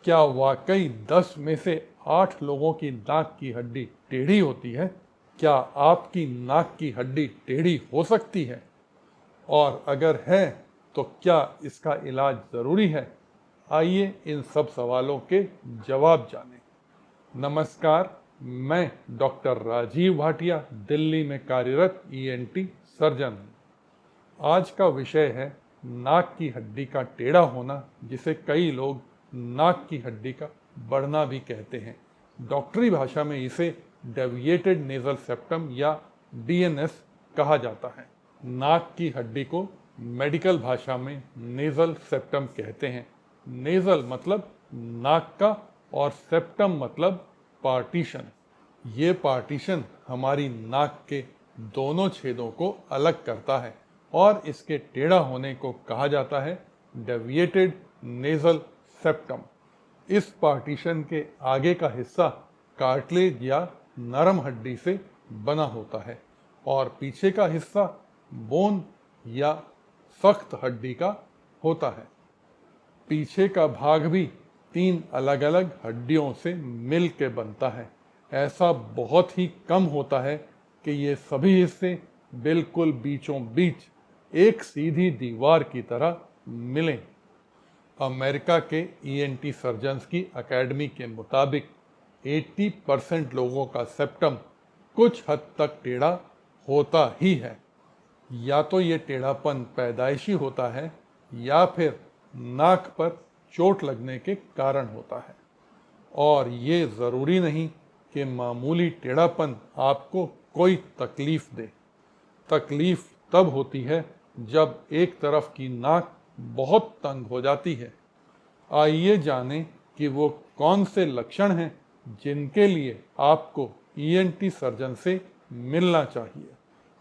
क्या वाकई 10 में से 8 लोगों की नाक की हड्डी टेढ़ी होती है? क्या आपकी नाक की हड्डी टेढ़ी हो सकती है? और अगर है तो क्या इसका इलाज ज़रूरी है? आइए इन सब सवालों के जवाब जानें। नमस्कार, मैं डॉक्टर राजीव भाटिया, दिल्ली में कार्यरत ईएनटी सर्जन हूँ। आज का विषय है नाक की हड्डी का टेढ़ा होना, जिसे कई लोग नाक की हड्डी का बढ़ना भी कहते हैं। डॉक्टरी भाषा में इसे डेविएटेड नेजल सेप्टम या डीएनएस कहा जाता है। नाक की हड्डी को मेडिकल भाषा में नेजल सेप्टम कहते हैं। नेजल मतलब नाक का और सेप्टम मतलब पार्टीशन। ये पार्टीशन हमारी नाक के दोनों छेदों को अलग करता है और इसके टेढ़ा होने को कहा जाता है डेविएटेड नेजल सेप्टम। इस पार्टीशन के आगे का हिस्सा कार्टिलेज या नरम हड्डी से बना होता है और पीछे का हिस्सा बोन या सख्त हड्डी का होता है। पीछे का भाग भी 3 अलग अलग हड्डियों से मिल के बनता है। ऐसा बहुत ही कम होता है कि ये सभी हिस्से बिल्कुल बीचों बीच एक सीधी दीवार की तरह मिलें। अमेरिका के ईएनटी सर्जन्स की एकेडमी के मुताबिक 80% लोगों का सेप्टम कुछ हद तक टेढ़ा होता ही है। या तो ये टेढ़ापन पैदाइशी होता है या फिर नाक पर चोट लगने के कारण होता है। और ये ज़रूरी नहीं कि मामूली टेढ़ापन आपको कोई तकलीफ दे। तकलीफ तब होती है जब एक तरफ की नाक बहुत तंग हो जाती है। आइए जानें कि वो कौन से लक्षण हैं जिनके लिए आपको ईएनटी सर्जन से मिलना चाहिए।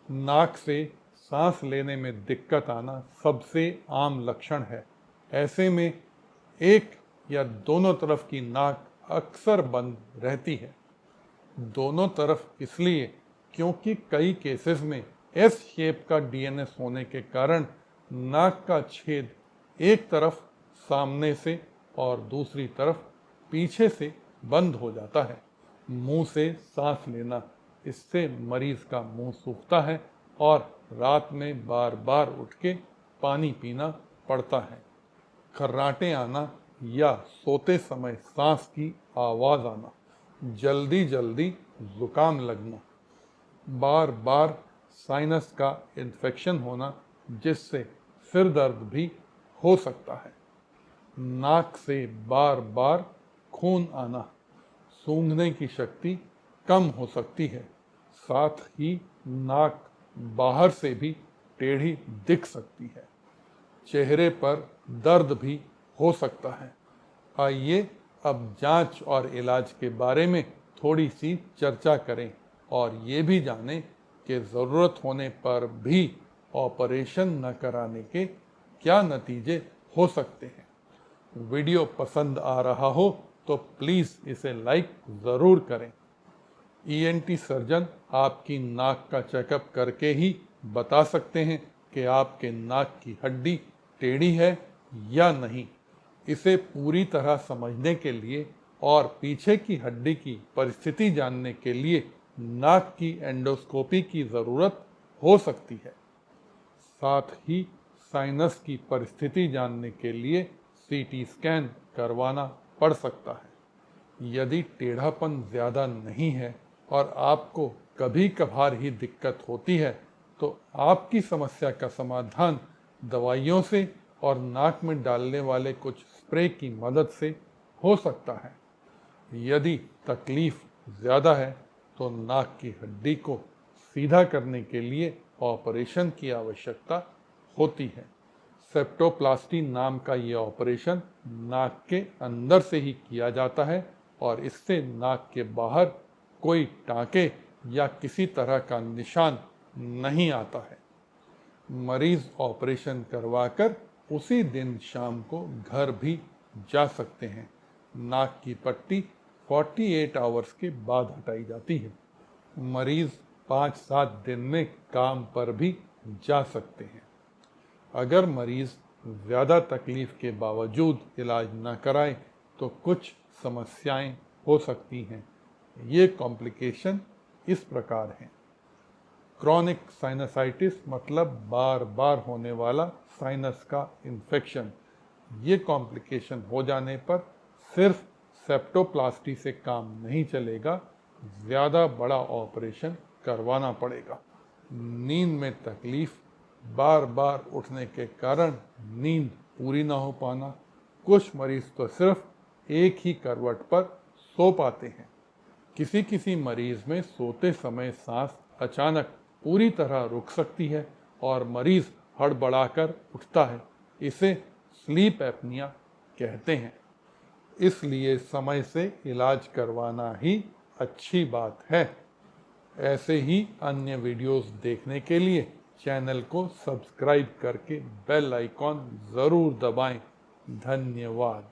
नाक से सांस लेने में दिक्कत आना सबसे आम लक्षण है। ऐसे में एक या दोनों तरफ की नाक अक्सर बंद रहती है। दोनों तरफ इसलिए क्योंकि कई केसेस में एस शेप का डीएनएस होने के कारण नाक का छेद एक तरफ सामने से और दूसरी तरफ पीछे से बंद हो जाता है। मुंह से सांस लेना, इससे मरीज का मुंह सूखता है और रात में बार बार उठ के पानी पीना पड़ता है। खर्राटे आना या सोते समय सांस की आवाज़ आना, जल्दी जल्दी जुकाम लगना, बार बार साइनस का इन्फेक्शन होना जिससे सिर दर्द भी हो सकता है। नाक से बार बार खून आना, सूंघने की शक्ति कम हो सकती है। साथ ही नाक बाहर से भी टेढ़ी दिख सकती है। चेहरे पर दर्द भी हो सकता है। आइए अब जांच और इलाज के बारे में थोड़ी सी चर्चा करें और ये भी जानें कि ज़रूरत होने पर भी ऑपरेशन न कराने के क्या नतीजे हो सकते हैं। वीडियो पसंद आ रहा हो तो प्लीज़ इसे लाइक ज़रूर करें। ईएनटी सर्जन आपकी नाक का चेकअप करके ही बता सकते हैं कि आपके नाक की हड्डी टेढ़ी है या नहीं। इसे पूरी तरह समझने के लिए और पीछे की हड्डी की परिस्थिति जानने के लिए नाक की एंडोस्कोपी की ज़रूरत हो सकती है। साथ ही साइनस की परिस्थिति जानने के लिए सीटी स्कैन करवाना पड़ सकता है। यदि टेढ़ापन ज़्यादा नहीं है और आपको कभी कभार ही दिक्कत होती है तो आपकी समस्या का समाधान दवाइयों से और नाक में डालने वाले कुछ स्प्रे की मदद से हो सकता है। यदि तकलीफ ज़्यादा है तो नाक की हड्डी को सीधा करने के लिए ऑपरेशन की आवश्यकता होती है। सेप्टोप्लास्टी नाम का ये ऑपरेशन नाक के अंदर से ही किया जाता है और इससे नाक के बाहर कोई टाँके या किसी तरह का निशान नहीं आता है। मरीज ऑपरेशन करवाकर उसी दिन शाम को घर भी जा सकते हैं। नाक की पट्टी 48 आवर्स के बाद हटाई जाती है। मरीज 5-7 दिन में काम पर भी जा सकते हैं। अगर मरीज ज़्यादा तकलीफ के बावजूद इलाज न कराए तो कुछ समस्याएं हो सकती हैं। ये कॉम्प्लिकेशन इस प्रकार हैं। क्रॉनिक साइनसाइटिस मतलब बार बार होने वाला साइनस का इन्फेक्शन। ये कॉम्प्लिकेशन हो जाने पर सिर्फ सेप्टोप्लास्टी से काम नहीं चलेगा, ज़्यादा बड़ा ऑपरेशन करवाना पड़ेगा। नींद में तकलीफ, बार बार उठने के कारण नींद पूरी ना हो पाना, कुछ मरीज तो सिर्फ एक ही करवट पर सो पाते हैं। किसी किसी मरीज में सोते समय सांस अचानक पूरी तरह रुक सकती है और मरीज हड़बड़ाकर उठता है। इसे स्लीप एपनिया कहते हैं। इसलिए समय से इलाज करवाना ही अच्छी बात है। ऐसे ही अन्य वीडियोस देखने के लिए चैनल को सब्सक्राइब करके बेल आइकॉन ज़रूर दबाएं। धन्यवाद।